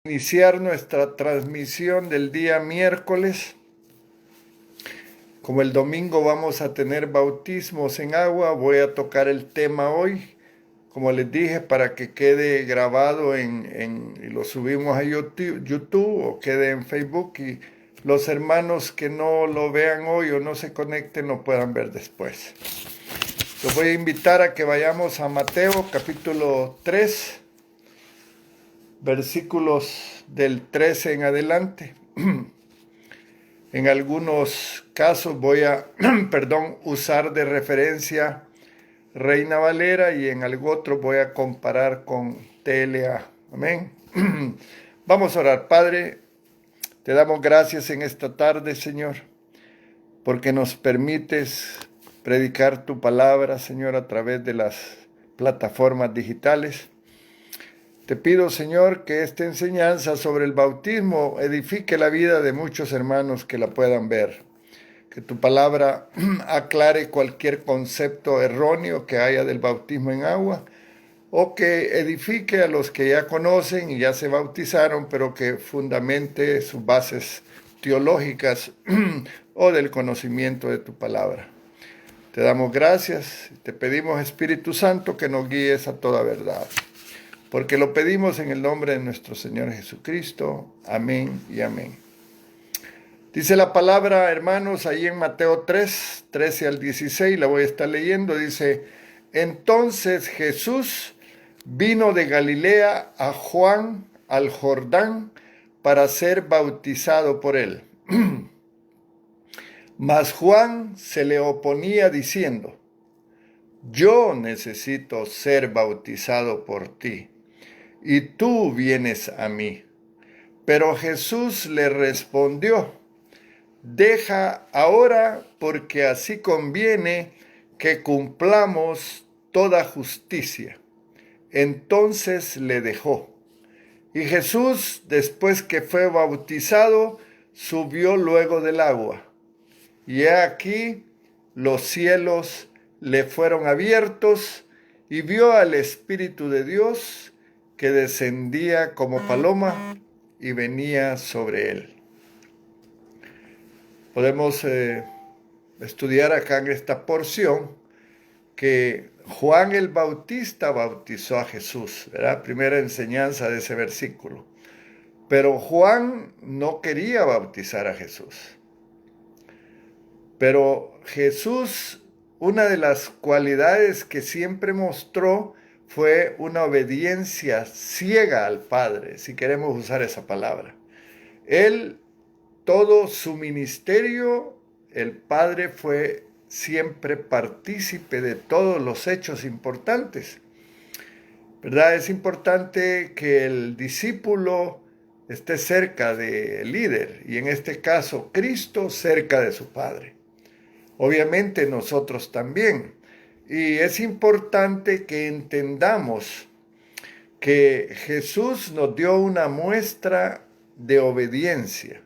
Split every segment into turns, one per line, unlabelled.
Iniciar nuestra transmisión del día miércoles. Como el domingo vamos a tener bautismos en agua, voy a tocar el tema hoy, como les dije, para que quede grabado y lo subimos a YouTube o quede en Facebook y los hermanos que no lo vean hoy o no se conecten lo puedan ver después. Los voy a invitar a que vayamos a Mateo capítulo 3. Versículos del 13 en adelante. En algunos casos voy a usar de referencia Reina Valera y en algún otro voy a comparar con TLA. Amén. Vamos a orar. Padre, te damos gracias en esta tarde, Señor, porque nos permites predicar tu palabra, Señor, a través de las plataformas digitales. Te pido, Señor, que esta enseñanza sobre el bautismo edifique la vida de muchos hermanos que la puedan ver. Que tu palabra aclare cualquier concepto erróneo que haya del bautismo en agua, o que edifique a los que ya conocen y ya se bautizaron, pero que fundamente sus bases teológicas o del conocimiento de tu palabra. Te damos gracias y te pedimos, Espíritu Santo, que nos guíes a toda verdad. Porque lo pedimos en el nombre de nuestro Señor Jesucristo. Amén y amén. Dice la palabra, hermanos, ahí en Mateo 3, 13 al 16, la voy a estar leyendo. Dice, entonces Jesús vino de Galilea a Juan al Jordán para ser bautizado por él. Mas Juan se le oponía diciendo, yo necesito ser bautizado por ti, y tú vienes a mí. Pero Jesús le respondió, deja ahora, porque así conviene que cumplamos toda justicia. Entonces le dejó. Y Jesús, después que fue bautizado, subió luego del agua. Y he aquí, los cielos le fueron abiertos, y vio al Espíritu de Dios que descendía como paloma y venía sobre él. Podemos estudiar acá en esta porción que Juan el Bautista bautizó a Jesús, ¿verdad? Primera enseñanza de ese versículo. Pero Juan no quería bautizar a Jesús. Pero Jesús, una de las cualidades que siempre mostró fue una obediencia ciega al Padre, si queremos usar esa palabra. Él, todo su ministerio, el Padre fue siempre partícipe de todos los hechos importantes. ¿Verdad? Es importante que el discípulo esté cerca del líder, y en este caso Cristo cerca de su Padre. Obviamente nosotros también. Y es importante que entendamos que Jesús nos dio una muestra de obediencia,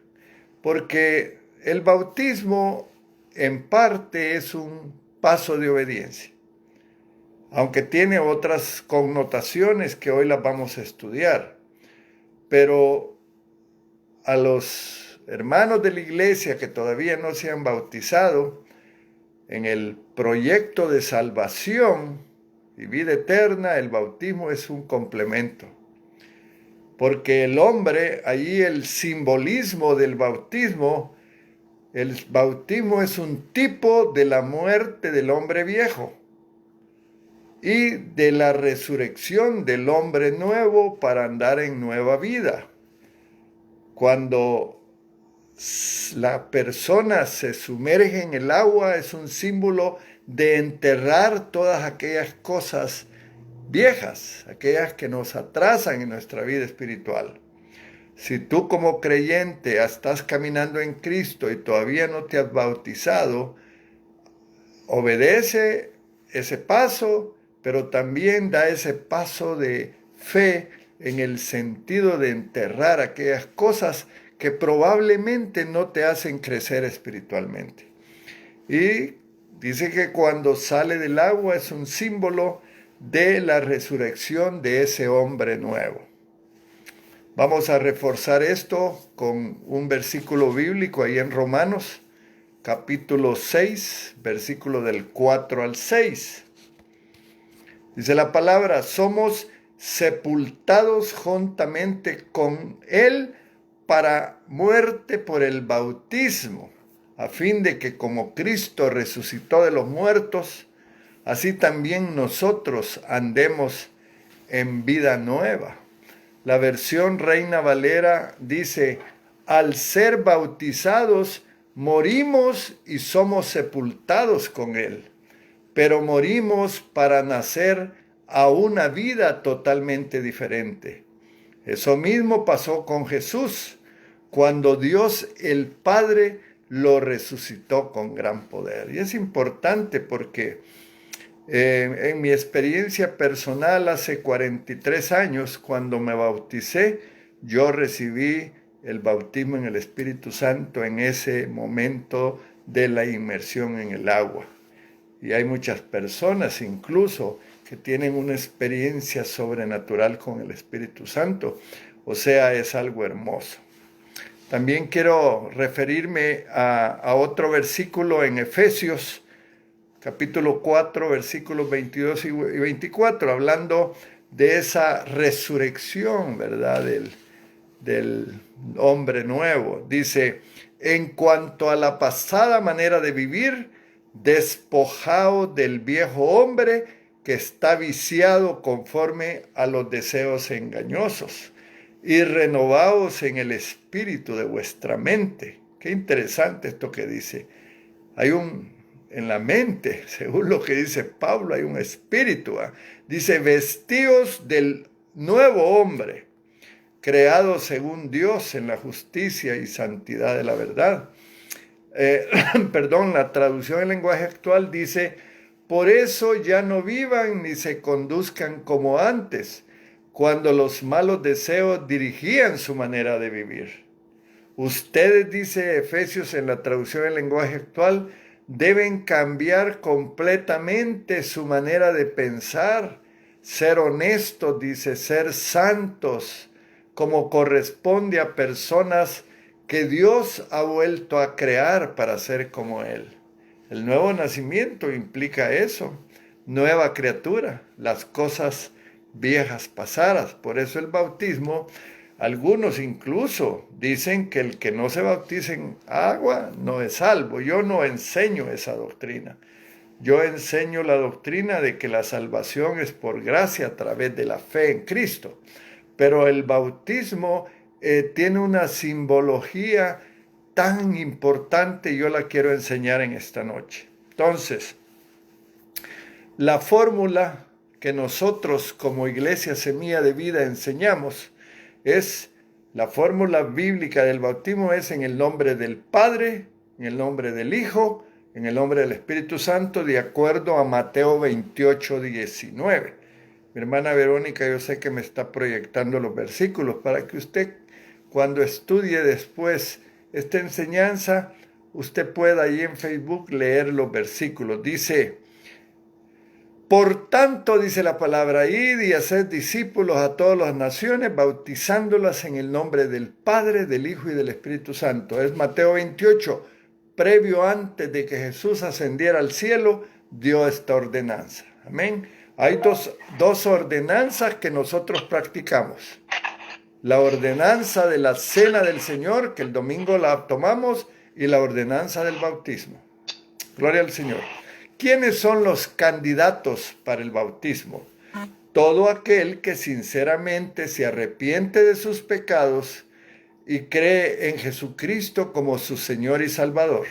porque el bautismo en parte es un paso de obediencia, aunque tiene otras connotaciones que hoy las vamos a estudiar. Pero a los hermanos de la iglesia que todavía no se han bautizado, en el proyecto de salvación y vida eterna, el bautismo es un complemento. Porque el hombre, allí el simbolismo del bautismo, el bautismo es un tipo de la muerte del hombre viejo y de la resurrección del hombre nuevo para andar en nueva vida. Cuando la persona se sumerge en el agua, es un símbolo de enterrar todas aquellas cosas viejas, aquellas que nos atrasan en nuestra vida espiritual. Si tú como creyente estás caminando en Cristo y todavía no te has bautizado, obedece ese paso, pero también da ese paso de fe en el sentido de enterrar aquellas cosas que probablemente no te hacen crecer espiritualmente. Y dice que cuando sale del agua es un símbolo de la resurrección de ese hombre nuevo. Vamos a reforzar esto con un versículo bíblico ahí en Romanos, capítulo 6, versículo del 4 al 6. Dice la palabra: somos sepultados juntamente con Él para muerte por el bautismo, a fin de que como Cristo resucitó de los muertos, así también nosotros andemos en vida nueva. La versión Reina Valera dice: al ser bautizados, morimos y somos sepultados con Él, pero morimos para nacer a una vida totalmente diferente. Eso mismo pasó con Jesús, cuando Dios el Padre lo resucitó con gran poder. Y es importante porque en mi experiencia personal, hace 43 años, cuando me bauticé, yo recibí el bautismo en el Espíritu Santo en ese momento de la inmersión en el agua. Y hay muchas personas incluso que tienen una experiencia sobrenatural con el Espíritu Santo. O sea, es algo hermoso. También quiero referirme a otro versículo en Efesios, capítulo 4, versículos 22 y 24, hablando de esa resurrección, ¿verdad? Del hombre nuevo. Dice: en cuanto a la pasada manera de vivir, despojaos del viejo hombre que está viciado conforme a los deseos engañosos, y renovaos en el espíritu de vuestra mente. Qué interesante esto que dice. En la mente, según lo que dice Pablo, hay un espíritu. Dice: vestíos del nuevo hombre, creado según Dios en la justicia y santidad de la verdad. La traducción en lenguaje actual dice: por eso ya no vivan ni se conduzcan como antes, cuando los malos deseos dirigían su manera de vivir. Ustedes, dice Efesios en la traducción en lenguaje actual, deben cambiar completamente su manera de pensar, ser honestos, dice, ser santos, como corresponde a personas que Dios ha vuelto a crear para ser como Él. El nuevo nacimiento implica eso, nueva criatura, las cosas viejas pasadas. Por eso el bautismo, algunos incluso dicen que el que no se bautice en agua no es salvo. Yo no enseño esa doctrina. Yo enseño la doctrina de que la salvación es por gracia a través de la fe en Cristo. Pero el bautismo tiene una simbología tan importante y yo la quiero enseñar en esta noche. Entonces, la fórmula que nosotros como Iglesia Semilla de Vida enseñamos es la fórmula bíblica del bautismo: es en el nombre del Padre, en el nombre del Hijo, en el nombre del Espíritu Santo, de acuerdo a Mateo 28, 19. Mi hermana Verónica, yo sé que me está proyectando los versículos para que usted, cuando estudie después esta enseñanza, usted pueda ahí en Facebook leer los versículos. Dice: por tanto, dice la palabra, id y haced discípulos a todas las naciones, bautizándolas en el nombre del Padre, del Hijo y del Espíritu Santo. Es Mateo 28, previo antes de que Jesús ascendiera al cielo, dio esta ordenanza. Amén. Hay dos ordenanzas que nosotros practicamos. La ordenanza de la cena del Señor, que el domingo la tomamos, y la ordenanza del bautismo. Gloria al Señor. ¿Quiénes son los candidatos para el bautismo? Todo aquel que sinceramente se arrepiente de sus pecados y cree en Jesucristo como su Señor y Salvador.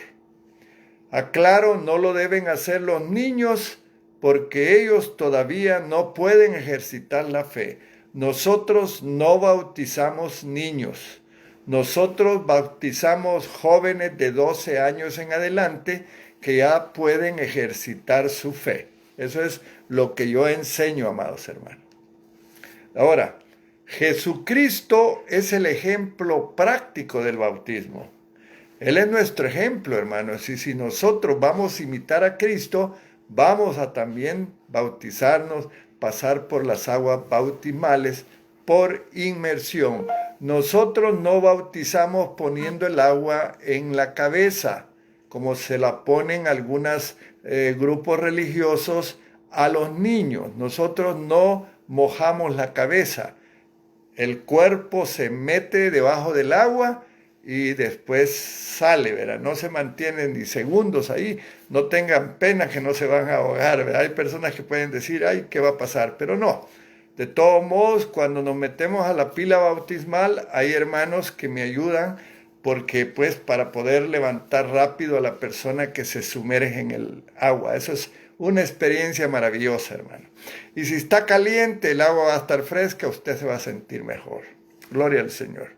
Aclaro, no lo deben hacer los niños porque ellos todavía no pueden ejercitar la fe. Nosotros no bautizamos niños. Nosotros bautizamos jóvenes de 12 años en adelante que ya pueden ejercitar su fe. Eso es lo que yo enseño, amados hermanos. Ahora, Jesucristo es el ejemplo práctico del bautismo. Él es nuestro ejemplo, hermanos. Y si nosotros vamos a imitar a Cristo, vamos a también bautizarnos, pasar por las aguas bautismales por inmersión. nosotros no bautizamos poniendo el agua en la cabeza, como se la ponen algunos grupos religiosos a los niños. Nosotros no mojamos la cabeza. El cuerpo se mete debajo del agua y después sale, ¿verdad? No se mantiene ni segundos ahí. No tengan pena que no se van a ahogar, ¿verdad? Hay personas que pueden decir, ay, ¿qué va a pasar? Pero no. De todos modos, cuando nos metemos a la pila bautismal, hay hermanos que me ayudan porque pues para poder levantar rápido a la persona que se sumerge en el agua. Eso es una experiencia maravillosa, hermano. Y si está caliente, el agua va a estar fresca, usted se va a sentir mejor. Gloria al Señor.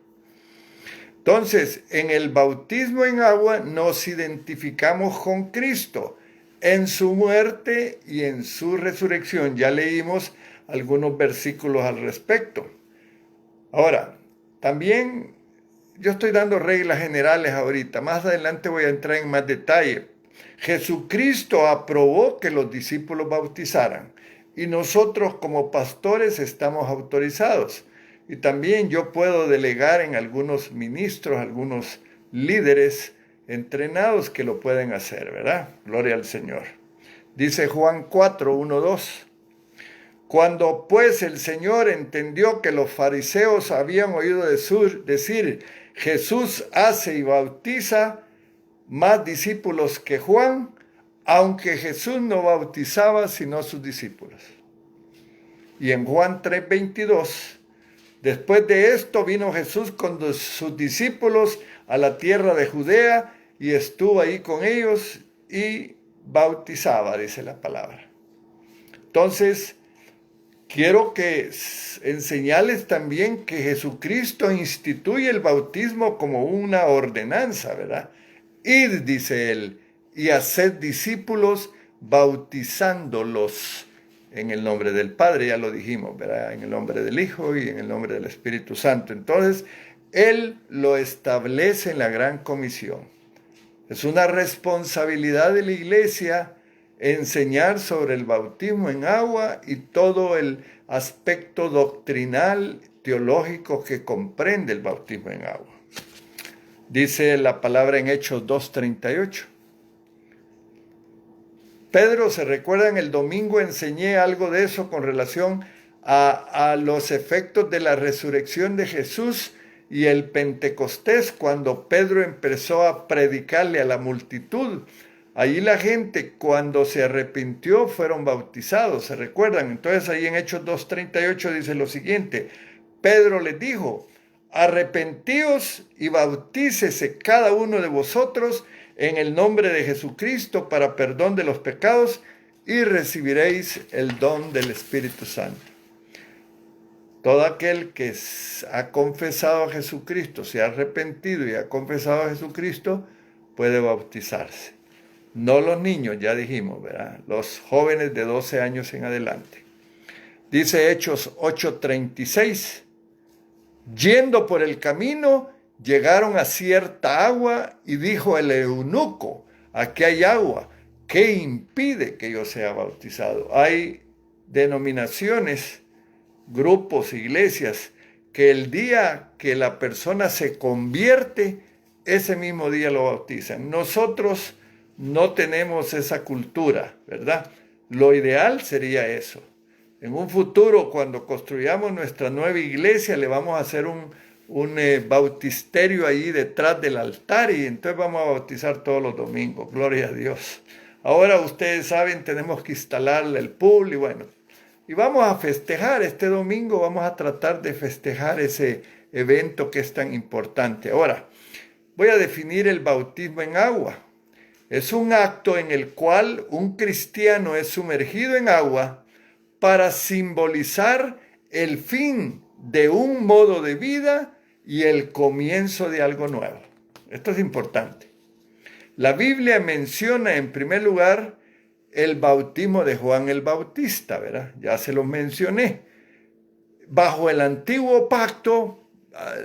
Entonces, en el bautismo en agua nos identificamos con Cristo en su muerte y en su resurrección. Ya leímos algunos versículos al respecto. Ahora, también yo estoy dando reglas generales ahorita. Más adelante voy a entrar en más detalle. Jesucristo aprobó que los discípulos bautizaran y nosotros como pastores estamos autorizados. Y también yo puedo delegar en algunos ministros, algunos líderes entrenados que lo pueden hacer, ¿verdad? Gloria al Señor. Dice Juan 4, 1, 2. Cuando pues el Señor entendió que los fariseos habían oído decir, Jesús hace y bautiza más discípulos que Juan, aunque Jesús no bautizaba sino sus discípulos. Y en Juan 3:22, después de esto vino Jesús con sus discípulos a la tierra de Judea y estuvo ahí con ellos y bautizaba, dice la palabra. Entonces, quiero que enseñarles también que Jesucristo instituye el bautismo como una ordenanza, ¿verdad? Id, dice él, y haced discípulos bautizándolos en el nombre del Padre, ya lo dijimos, ¿verdad? En el nombre del Hijo y en el nombre del Espíritu Santo. Entonces, él lo establece en la Gran Comisión. Es una responsabilidad de la iglesia enseñar sobre el bautismo en agua y todo el aspecto doctrinal, teológico que comprende el bautismo en agua. Dice la palabra en Hechos 2:38. Pedro, ¿se recuerdan? El domingo enseñé algo de eso con relación a los efectos de la resurrección de Jesús y el Pentecostés, cuando Pedro empezó a predicarle a la multitud. Allí la gente, cuando se arrepintió, fueron bautizados, ¿se recuerdan? Entonces ahí en Hechos 2:38 dice lo siguiente: Pedro les dijo, arrepentíos y bautícese cada uno de vosotros en el nombre de Jesucristo para perdón de los pecados y recibiréis el don del Espíritu Santo. Todo aquel que ha confesado a Jesucristo, se ha arrepentido y ha confesado a Jesucristo, puede bautizarse. No los niños, ya dijimos, ¿verdad? Los jóvenes de 12 años en adelante. Dice Hechos 8:36. Yendo por el camino, llegaron a cierta agua y dijo el eunuco, aquí hay agua, ¿qué impide que yo sea bautizado? Hay denominaciones, grupos, iglesias, que el día que la persona se convierte, ese mismo día lo bautizan. Nosotros no tenemos esa cultura, ¿verdad? Lo ideal sería eso. En un futuro, cuando construyamos nuestra nueva iglesia, le vamos a hacer un bautisterio ahí detrás del altar y entonces vamos a bautizar todos los domingos. Gloria a Dios. Ahora ustedes saben, tenemos que instalarle el pool y bueno. Y vamos a festejar este domingo, vamos a tratar de festejar ese evento que es tan importante. Ahora, voy a definir el bautismo en agua. Es un acto en el cual un cristiano es sumergido en agua para simbolizar el fin de un modo de vida y el comienzo de algo nuevo. Esto es importante. La Biblia menciona en primer lugar el bautismo de Juan el Bautista, ¿verdad? Ya se lo mencioné. Bajo el antiguo pacto,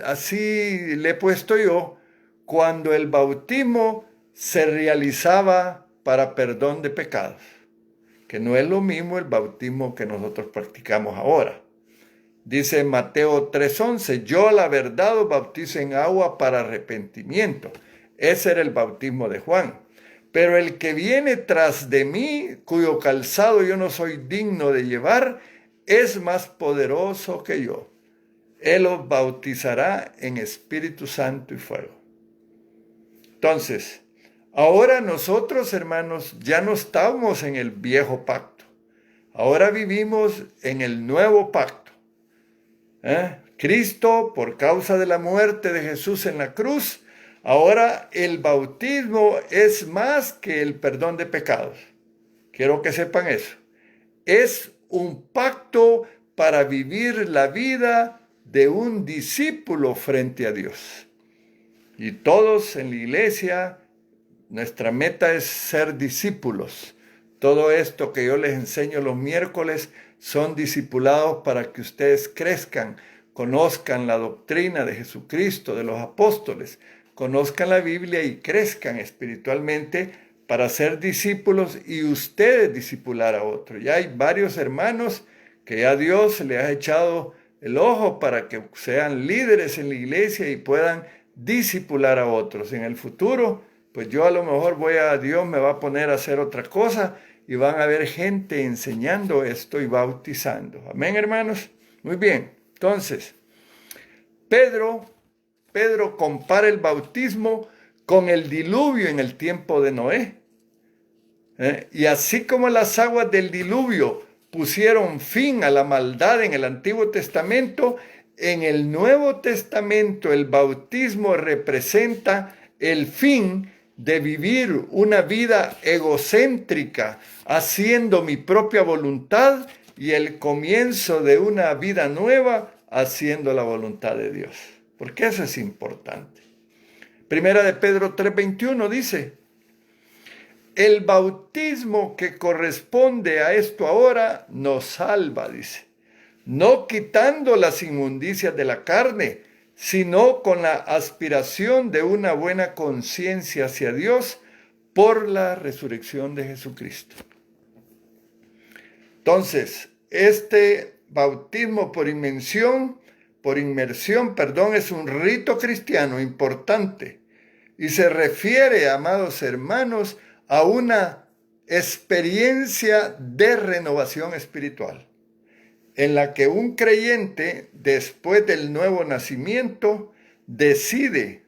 así le he puesto yo, cuando el bautismo se realizaba para perdón de pecados, que no es lo mismo el bautismo que nosotros practicamos ahora. Dice Mateo 3:11, yo a la verdad os bautizo en agua para arrepentimiento. Ese era el bautismo de Juan. Pero el que viene tras de mí, cuyo calzado yo no soy digno de llevar, es más poderoso que yo. Él os bautizará en Espíritu Santo y fuego. Entonces, ahora nosotros, hermanos, ya no estamos en el viejo pacto. Ahora vivimos en el nuevo pacto. Cristo, por causa de la muerte de Jesús en la cruz, ahora el bautismo es más que el perdón de pecados. Quiero que sepan eso. Es un pacto para vivir la vida de un discípulo frente a Dios. Y todos en la iglesia, nuestra meta es ser discípulos. Todo esto que yo les enseño los miércoles son discipulados para que ustedes crezcan, conozcan la doctrina de Jesucristo, de los apóstoles, conozcan la Biblia y crezcan espiritualmente para ser discípulos y ustedes discipular a otros. Ya hay varios hermanos que ya Dios les ha echado el ojo para que sean líderes en la iglesia y puedan discipular a otros. En el futuro, pues yo a lo mejor Dios me va a poner a hacer otra cosa y van a haber gente enseñando esto y bautizando. Amén, hermanos. Muy bien. Entonces, Pedro compara el bautismo con el diluvio en el tiempo de Noé. Y así como las aguas del diluvio pusieron fin a la maldad en el Antiguo Testamento, en el Nuevo Testamento el bautismo representa el fin de vivir una vida egocéntrica, haciendo mi propia voluntad, y el comienzo de una vida nueva, haciendo la voluntad de Dios. Porque eso es importante. Primera de Pedro 3:21 dice, el bautismo que corresponde a esto ahora nos salva, dice, no quitando las inmundicias de la carne, sino con la aspiración de una buena conciencia hacia Dios por la resurrección de Jesucristo. Entonces, este bautismo por inmersión, es un rito cristiano importante y se refiere, amados hermanos, a una experiencia de renovación espiritual, en la que un creyente, después del nuevo nacimiento, decide,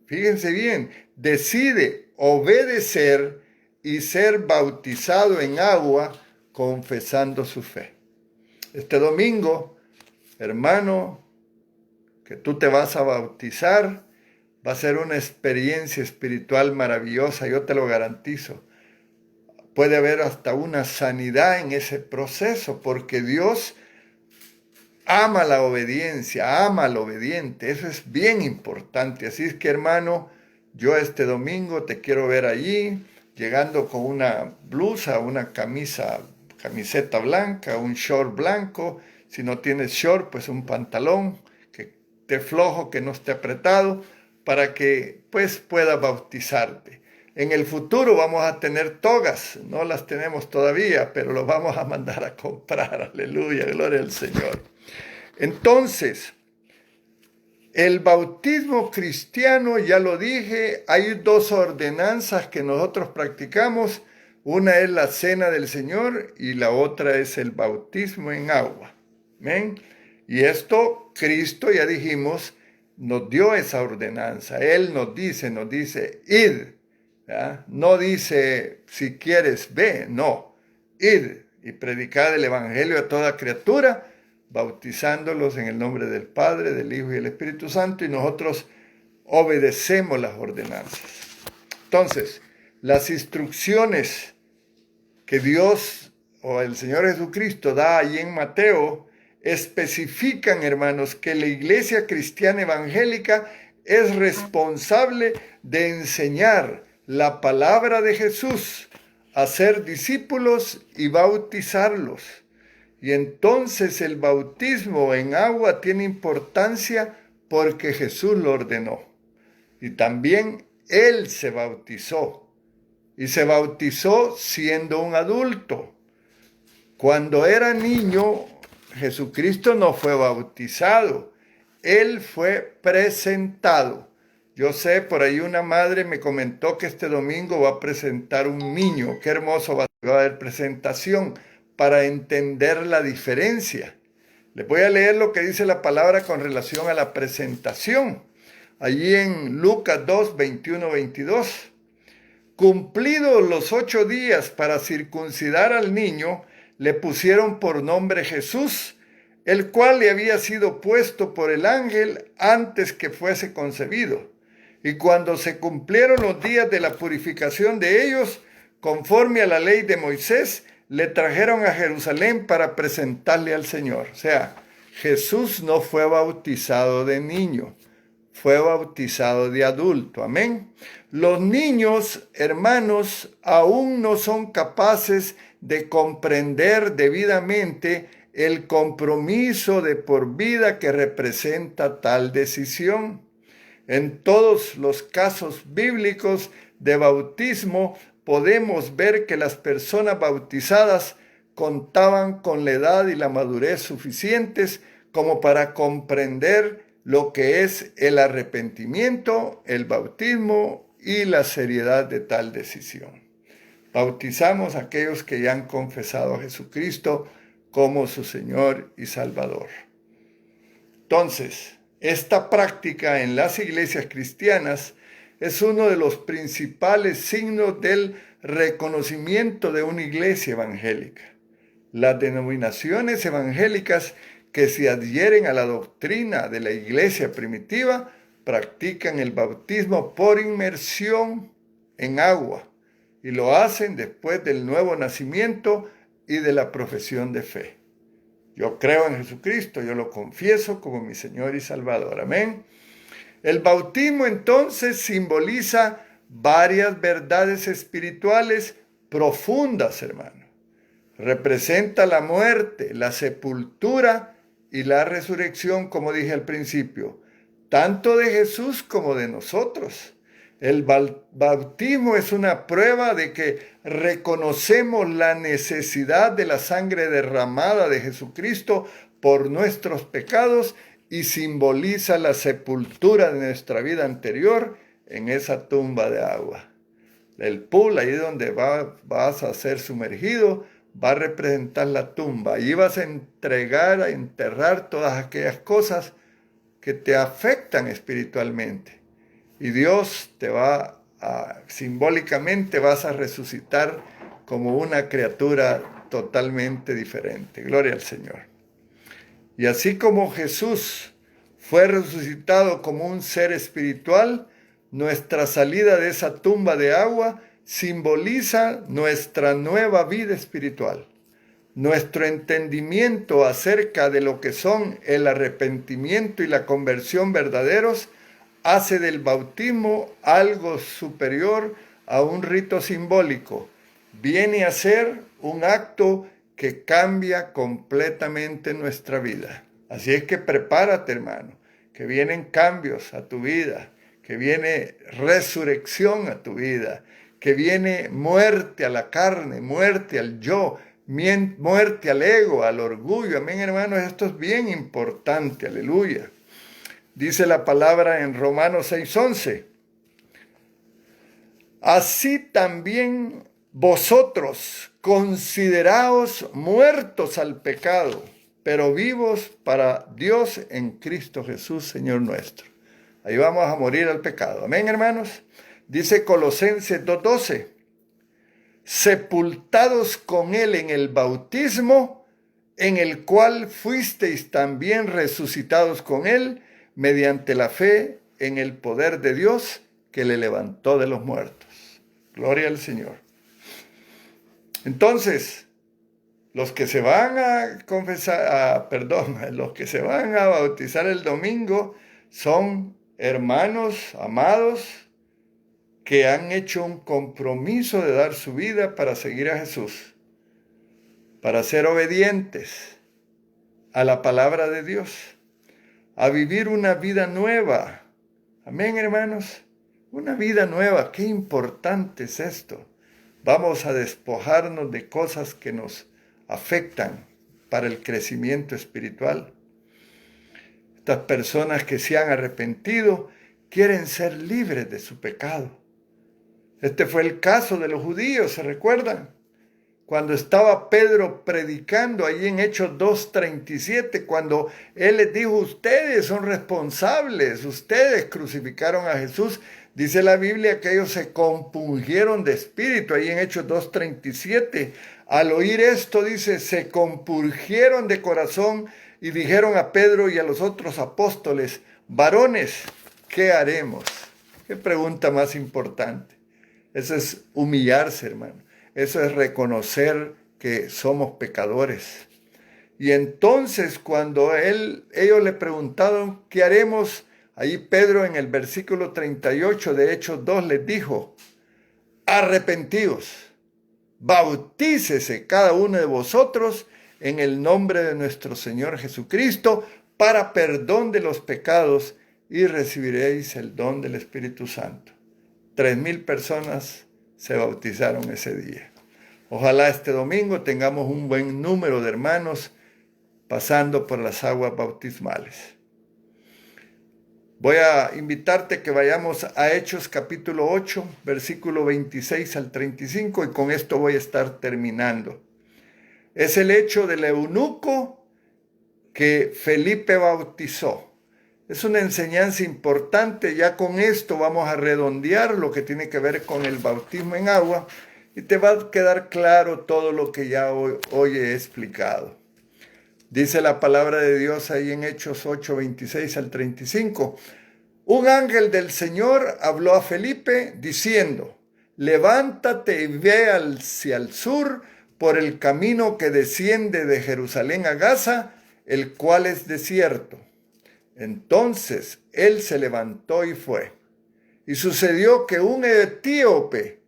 fíjense bien, decide obedecer y ser bautizado en agua, confesando su fe. Este domingo, hermano, que tú te vas a bautizar, va a ser una experiencia espiritual maravillosa, yo te lo garantizo. Puede haber hasta una sanidad en ese proceso, porque Dios ama la obediencia, ama al obediente. Eso es bien importante. Así es que, hermano, yo este domingo te quiero ver allí, llegando con una blusa, una camiseta blanca, un short blanco. Si no tienes short, pues un pantalón que esté flojo, que no esté apretado, para que pues puedas bautizarte. En el futuro vamos a tener togas, no las tenemos todavía, pero los vamos a mandar a comprar. Aleluya, gloria al Señor. Entonces, el bautismo cristiano, ya lo dije, hay dos ordenanzas que nosotros practicamos. Una es la cena del Señor y la otra es el bautismo en agua. ¿Amén? Y esto, Cristo, ya dijimos, nos dio esa ordenanza. Él nos dice, id. ¿Ya? No dice, si quieres, ve. No, id y predicad el evangelio a toda criatura, bautizándolos en el nombre del Padre, del Hijo y del Espíritu Santo, y nosotros obedecemos las ordenanzas. Entonces, las instrucciones que Dios o el Señor Jesucristo da allí en Mateo especifican, hermanos, que la iglesia cristiana evangélica es responsable de enseñar la palabra de Jesús, hacer discípulos y bautizarlos. Y entonces el bautismo en agua tiene importancia porque Jesús lo ordenó. Y también Él se bautizó. Y se bautizó siendo un adulto. Cuando era niño, Jesucristo no fue bautizado, Él fue presentado. Yo sé, por ahí una madre me comentó que este domingo va a presentar un niño. Qué hermoso va a haber presentación para entender la diferencia. Les voy a leer lo que dice la palabra con relación a la presentación. Allí en Lucas 2, 21, 22. Cumplidos los 8 días para circuncidar al niño, le pusieron por nombre Jesús, el cual le había sido puesto por el ángel antes que fuese concebido. Y cuando se cumplieron los días de la purificación de ellos, conforme a la ley de Moisés, le trajeron a Jerusalén para presentarle al Señor. O sea, Jesús no fue bautizado de niño, fue bautizado de adulto. Amén. Los niños, hermanos, aún no son capaces de comprender debidamente el compromiso de por vida que representa tal decisión. En todos los casos bíblicos de bautismo podemos ver que las personas bautizadas contaban con la edad y la madurez suficientes como para comprender lo que es el arrepentimiento, el bautismo y la seriedad de tal decisión. Bautizamos a aquellos que ya han confesado a Jesucristo como su Señor y Salvador. Entonces, esta práctica en las iglesias cristianas es uno de los principales signos del reconocimiento de una iglesia evangélica. Las denominaciones evangélicas que se adhieren a la doctrina de la iglesia primitiva practican el bautismo por inmersión en agua y lo hacen después del nuevo nacimiento y de la profesión de fe. Yo creo en Jesucristo, yo lo confieso como mi Señor y Salvador. Amén. El bautismo entonces simboliza varias verdades espirituales profundas, hermano. Representa la muerte, la sepultura y la resurrección, como dije al principio, tanto de Jesús como de nosotros. El bautismo es una prueba de que reconocemos la necesidad de la sangre derramada de Jesucristo por nuestros pecados y simboliza la sepultura de nuestra vida anterior en esa tumba de agua. El pool, ahí donde vas a ser sumergido, va a representar la tumba. Allí vas a a enterrar todas aquellas cosas que te afectan espiritualmente. Y Dios simbólicamente vas a resucitar como una criatura totalmente diferente. Gloria al Señor. Y así como Jesús fue resucitado como un ser espiritual, nuestra salida de esa tumba de agua simboliza nuestra nueva vida espiritual. Nuestro entendimiento acerca de lo que son el arrepentimiento y la conversión verdaderos hace del bautismo algo superior a un rito simbólico. Viene a ser un acto que cambia completamente nuestra vida. Así es que prepárate, hermano, que vienen cambios a tu vida, que viene resurrección a tu vida, que viene muerte a la carne, muerte al yo, muerte al ego, al orgullo. Amén, hermanos, esto es bien importante, aleluya. Dice la palabra en Romanos 6:11. Así también vosotros consideraos muertos al pecado, pero vivos para Dios en Cristo Jesús, Señor nuestro. Ahí vamos a morir al pecado. Amén, hermanos. Dice Colosenses 2:12. Sepultados con Él en el bautismo, en el cual fuisteis también resucitados con Él, mediante la fe en el poder de Dios que le levantó de los muertos. Gloria al Señor. Entonces, los que se van los que se van a bautizar el domingo son hermanos amados que han hecho un compromiso de dar su vida para seguir a Jesús, para ser obedientes a la palabra de Dios, a vivir una vida nueva. Amén, hermanos. Una vida nueva. Qué importante es esto. Vamos a despojarnos de cosas que nos afectan para el crecimiento espiritual. Estas personas que se han arrepentido quieren ser libres de su pecado. Este fue el caso de los judíos, ¿se recuerdan? Cuando estaba Pedro predicando ahí en Hechos 2:37, cuando él les dijo, ustedes son responsables, ustedes crucificaron a Jesús. Dice la Biblia que ellos se compungieron de espíritu, ahí en Hechos 2:37. Al oír esto, dice, se compungieron de corazón y dijeron a Pedro y a los otros apóstoles, varones, ¿qué haremos? Qué pregunta más importante. Eso es humillarse, hermano. Eso es reconocer que somos pecadores. Y entonces cuando ellos le preguntaron, ¿qué haremos? Ahí Pedro en el versículo 38 de Hechos 2 les dijo, arrepentíos, bautícese cada uno de vosotros en el nombre de nuestro Señor Jesucristo para perdón de los pecados y recibiréis el don del Espíritu Santo. 3,000 personas se bautizaron ese día. Ojalá este domingo tengamos un buen número de hermanos pasando por las aguas bautismales. Voy a invitarte que vayamos a Hechos capítulo 8, versículo 26 al 35, y con esto voy a estar terminando. Es el hecho del eunuco que Felipe bautizó. Es una enseñanza importante, ya con esto vamos a redondear lo que tiene que ver con el bautismo en agua y te va a quedar claro todo lo que ya hoy he explicado. Dice la palabra de Dios ahí en Hechos 8, 26 al 35. Un ángel del Señor habló a Felipe diciendo, levántate y ve hacia el sur por el camino que desciende de Jerusalén a Gaza, el cual es desierto. Entonces él se levantó y fue. Y sucedió que un etíope,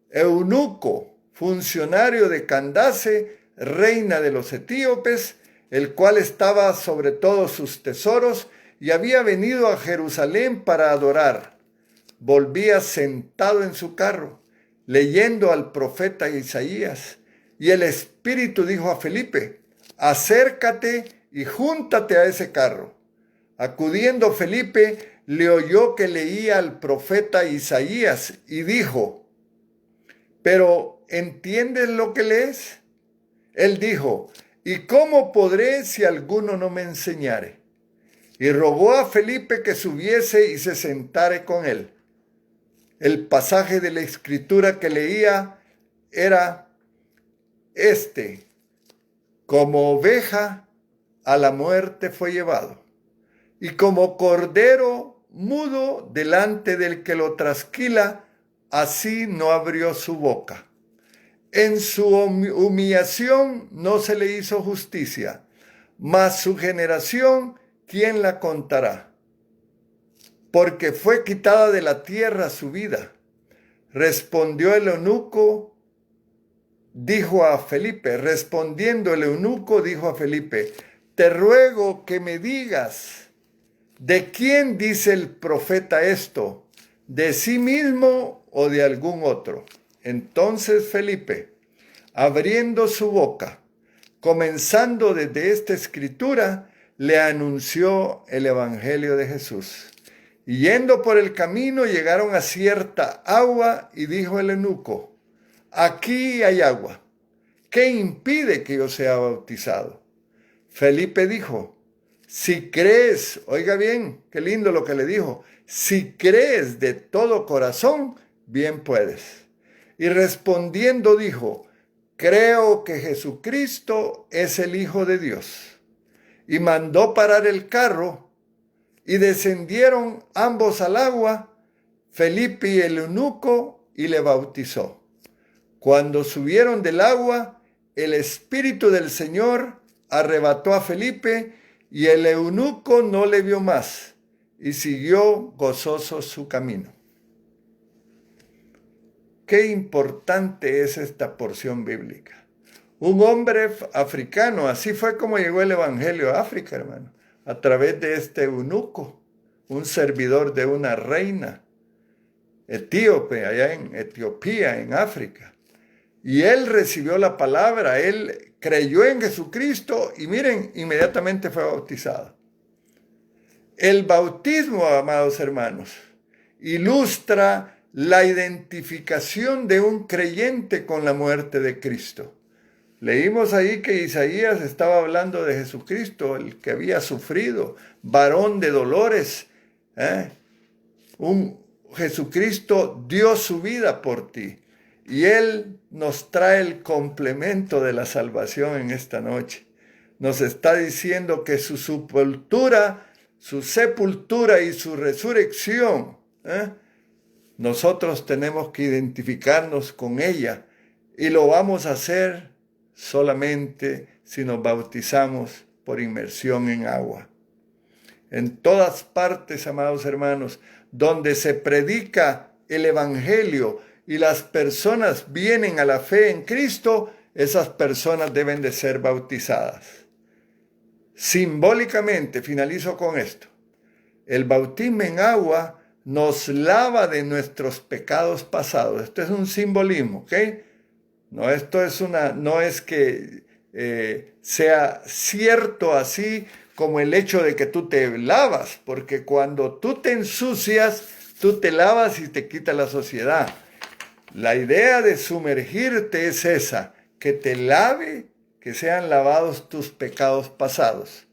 eunuco, funcionario de Candace, reina de los etíopes, el cual estaba sobre todos sus tesoros y había venido a Jerusalén para adorar, volvía sentado en su carro, leyendo al profeta Isaías. Y el Espíritu dijo a Felipe, acércate y júntate a ese carro. Acudiendo Felipe, le oyó que leía al profeta Isaías y dijo, ¿pero entiendes lo que lees? Él dijo, ¿y cómo podré si alguno no me enseñare? Y rogó a Felipe que subiese y se sentare con él. El pasaje de la escritura que leía era este, como oveja a la muerte fue llevado. Y como cordero mudo delante del que lo trasquila, así no abrió su boca. En su humillación no se le hizo justicia, mas su generación, ¿quién la contará? Porque fue quitada de la tierra su vida. Respondió el eunuco, respondiendo el eunuco, dijo a Felipe, te ruego que me digas, ¿de quién dice el profeta esto? ¿De sí mismo o de algún otro? Entonces Felipe, abriendo su boca, comenzando desde esta escritura, le anunció el evangelio de Jesús. Y yendo por el camino llegaron a cierta agua y dijo el eunuco, aquí hay agua, ¿qué impide que yo sea bautizado? Felipe dijo, si crees, oiga bien, qué lindo lo que le dijo, si crees de todo corazón, bien puedes. Y respondiendo dijo, creo que Jesucristo es el Hijo de Dios. Y mandó parar el carro, y descendieron ambos al agua, Felipe y el eunuco, y le bautizó. Cuando subieron del agua, el Espíritu del Señor arrebató a Felipe, y el eunuco no le vio más, y siguió gozoso su camino. Qué importante es esta porción bíblica. Un hombre africano, así fue como llegó el Evangelio a África, hermano, a través de este eunuco, un servidor de una reina etíope, allá en Etiopía, en África. Y él recibió la palabra, él creyó en Jesucristo y miren, inmediatamente fue bautizado. El bautismo, amados hermanos, ilustra la identificación de un creyente con la muerte de Cristo. Leímos ahí que Isaías estaba hablando de Jesucristo, el que había sufrido, varón de dolores. Un Jesucristo dio su vida por ti. Y Él nos trae el complemento de la salvación en esta noche. Nos está diciendo que su sepultura y su resurrección, nosotros tenemos que identificarnos con ella. Y lo vamos a hacer solamente si nos bautizamos por inmersión en agua. En todas partes, amados hermanos, donde se predica el Evangelio y las personas vienen a la fe en Cristo, esas personas deben de ser bautizadas. Simbólicamente, finalizo con esto, el bautismo en agua nos lava de nuestros pecados pasados. Esto es un simbolismo, ¿ok? No, no es que sea cierto así como el hecho de que tú te lavas, porque cuando tú te ensucias, tú te lavas y te quita la suciedad. La idea de sumergirte es esa, que te lave, que sean lavados tus pecados pasados.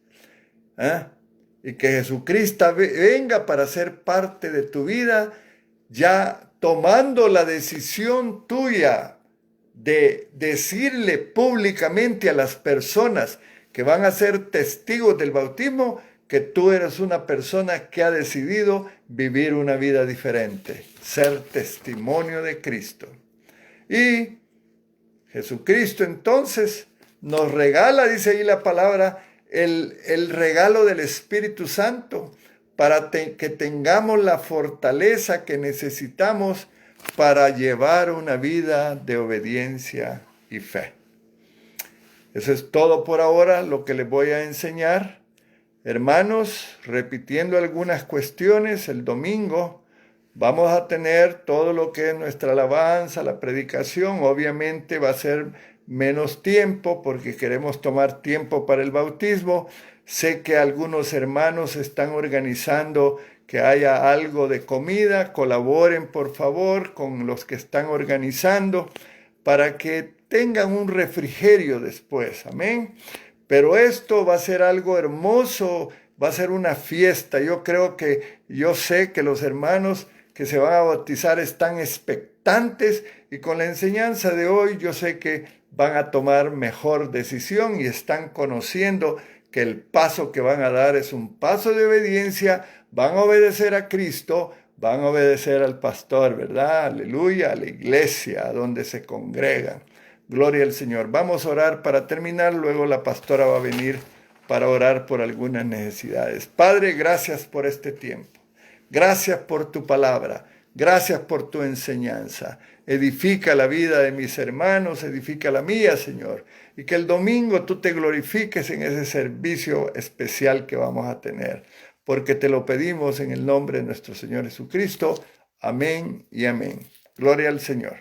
Y que Jesucristo venga para ser parte de tu vida, ya tomando la decisión tuya de decirle públicamente a las personas que van a ser testigos del bautismo que tú eres una persona que ha decidido vivir una vida diferente, ser testimonio de Cristo. Y Jesucristo entonces nos regala, dice ahí la palabra, el regalo del Espíritu Santo para que tengamos la fortaleza que necesitamos para llevar una vida de obediencia y fe. Eso es todo por ahora, lo que les voy a enseñar. Hermanos, repitiendo algunas cuestiones, el domingo vamos a tener todo lo que es nuestra alabanza, la predicación. Obviamente va a ser menos tiempo porque queremos tomar tiempo para el bautismo. Sé que algunos hermanos están organizando que haya algo de comida. Colaboren por favor con los que están organizando para que tengan un refrigerio después. Amén. Pero esto va a ser algo hermoso, va a ser una fiesta. Yo sé que los hermanos que se van a bautizar están expectantes y con la enseñanza de hoy yo sé que van a tomar mejor decisión y están conociendo que el paso que van a dar es un paso de obediencia, van a obedecer a Cristo, van a obedecer al pastor, ¿verdad? Aleluya, a la iglesia, a donde se congregan. Gloria al Señor. Vamos a orar para terminar, luego la pastora va a venir para orar por algunas necesidades. Padre, gracias por este tiempo. Gracias por tu palabra. Gracias por tu enseñanza. Edifica la vida de mis hermanos, edifica la mía, Señor. Y que el domingo tú te glorifiques en ese servicio especial que vamos a tener. Porque te lo pedimos en el nombre de nuestro Señor Jesucristo. Amén y amén. Gloria al Señor.